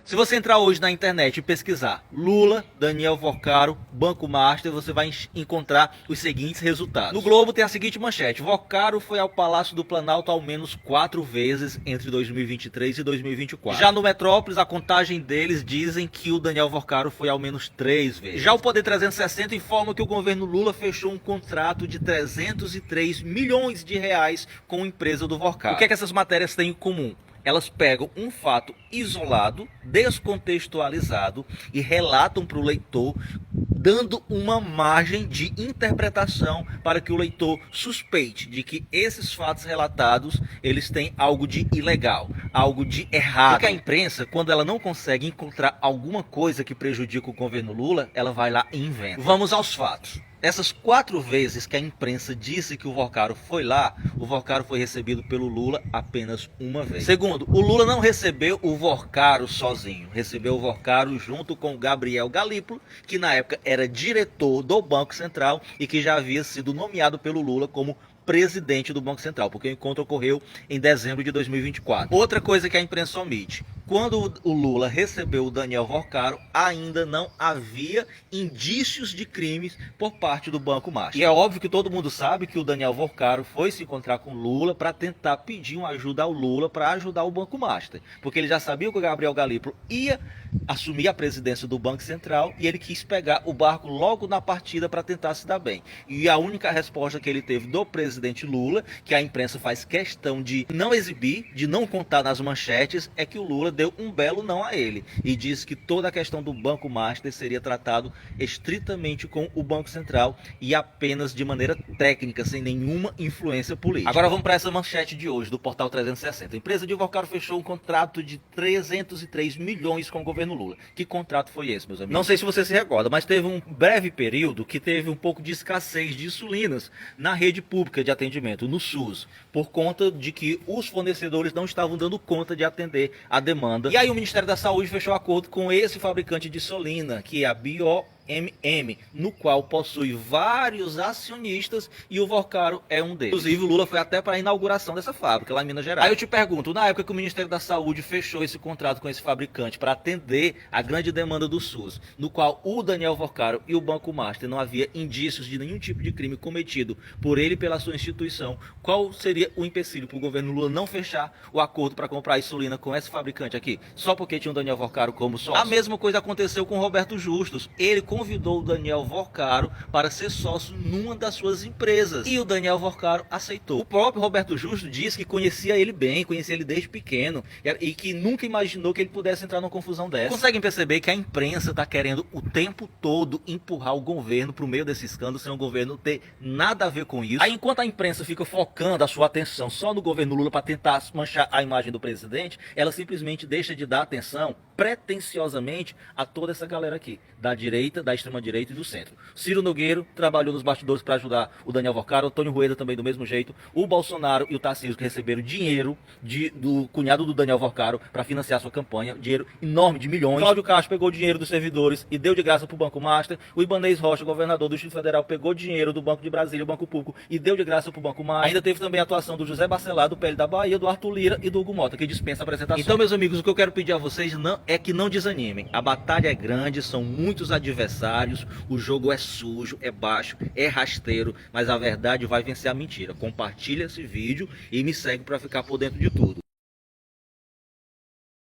Se você entrar hoje na internet e pesquisar Lula, Daniel Vocaro, Banco Master, você vai encontrar os seguintes resultados. No Globo tem a seguinte manchete: Vocaro foi ao Palácio do Planalto ao menos 4 vezes entre 2023 e 2024. Já no Metrópolis, a contagem deles dizem que o Daniel Vocaro foi ao menos 3 vezes. Já o Poder 360 informa que o governo Lula fechou um contrato de 303 milhões de reais com a empresa do Vocaro. O que é que essas matérias têm em comum? Elas pegam um fato isolado, descontextualizado e relatam para o leitor, dando uma margem de interpretação para que o leitor suspeite de que esses fatos relatados, eles têm algo de ilegal, algo de errado. Porque a imprensa, quando ela não consegue encontrar alguma coisa que prejudica o governo Lula, ela vai lá e inventa. Vamos aos fatos. Essas 4 vezes que a imprensa disse que o Vocaro foi lá, o Vocaro foi recebido pelo Lula apenas uma vez. Segundo, o Lula não recebeu o Vocaro sozinho, recebeu o Vocaro junto com o Gabriel Galípolo, que na época era diretor do Banco Central e que já havia sido nomeado pelo Lula como presidente do Banco Central, porque o encontro ocorreu em dezembro de 2024. Outra coisa que a imprensa omite: quando o Lula recebeu o Daniel Vocaro, ainda não havia indícios de crimes por parte do Banco Master. E é óbvio que todo mundo sabe que o Daniel Vocaro foi se encontrar com o Lula para tentar pedir uma ajuda ao Lula para ajudar o Banco Master, porque ele já sabia que o Gabriel Galípolo ia assumir a presidência do Banco Central e ele quis pegar o barco logo na partida para tentar se dar bem. E a única resposta que ele teve do presidente Lula, que a imprensa faz questão de não exibir, de não contar nas manchetes, é que o Lula deu um belo não a ele e disse que toda a questão do Banco Master seria tratado estritamente com o Banco Central e apenas de maneira técnica, sem nenhuma influência política. Agora vamos para essa manchete de hoje do Portal 360. A empresa de Vocaro fechou um contrato de 303 milhões com o governo Lula. Que contrato foi esse, meus amigos? Não sei se você se recorda, mas teve um breve período que teve um pouco de escassez de insulinas na rede pública de atendimento, no SUS, por conta de que os fornecedores não estavam dando conta de atender a demanda. E aí o Ministério da Saúde fechou acordo com esse fabricante de insulina, que é a BioMM, no qual possui vários acionistas e o Vocaro é um deles. Inclusive o Lula foi até para a inauguração dessa fábrica lá em Minas Gerais. Aí eu te pergunto, na época que o Ministério da Saúde fechou esse contrato com esse fabricante para atender a grande demanda do SUS, no qual o Daniel Vocaro e o Banco Master não havia indícios de nenhum tipo de crime cometido por ele e pela sua instituição, qual seria o empecilho para o governo Lula não fechar o acordo para comprar insulina com esse fabricante aqui, só porque tinha o Daniel Vocaro como sócio? A mesma coisa aconteceu com o Roberto Justus. Ele convidou o Daniel Vocaro para ser sócio numa das suas empresas e o Daniel Vocaro aceitou. O próprio Roberto Justus disse que conhecia ele bem, conhecia ele desde pequeno e que nunca imaginou que ele pudesse entrar numa confusão dessa. Conseguem perceber que a imprensa está querendo o tempo todo empurrar o governo para o meio desse escândalo sem o governo ter nada a ver com isso? Aí enquanto a imprensa fica focando a sua atenção só no governo Lula para tentar manchar a imagem do presidente, ela simplesmente deixa de dar atenção pretensiosamente a toda essa galera aqui, da direita, da extrema-direita e do centro. Ciro Nogueira trabalhou nos bastidores para ajudar o Daniel Vocaro, Antônio Rueda também do mesmo jeito, o Bolsonaro e o Tarcísio que receberam dinheiro do cunhado do Daniel Vocaro para financiar sua campanha, dinheiro enorme de milhões. Cláudio Castro pegou dinheiro dos servidores e deu de graça para o Banco Master. O Ibanez Rocha, governador do Distrito Federal, pegou dinheiro do Banco de Brasília, o Banco Público, e deu de graça para o Banco Master. Ainda teve também a atuação do José Bacelar, do PL da Bahia, do Arthur Lira e do Hugo Mota, que dispensa apresentação. Então, meus amigos, o que eu quero pedir a vocês é que não desanimem. A batalha é grande, são muitos adversários, o jogo é sujo, é baixo, é rasteiro, mas a verdade vai vencer a mentira. Compartilha esse vídeo e me segue para ficar por dentro de tudo.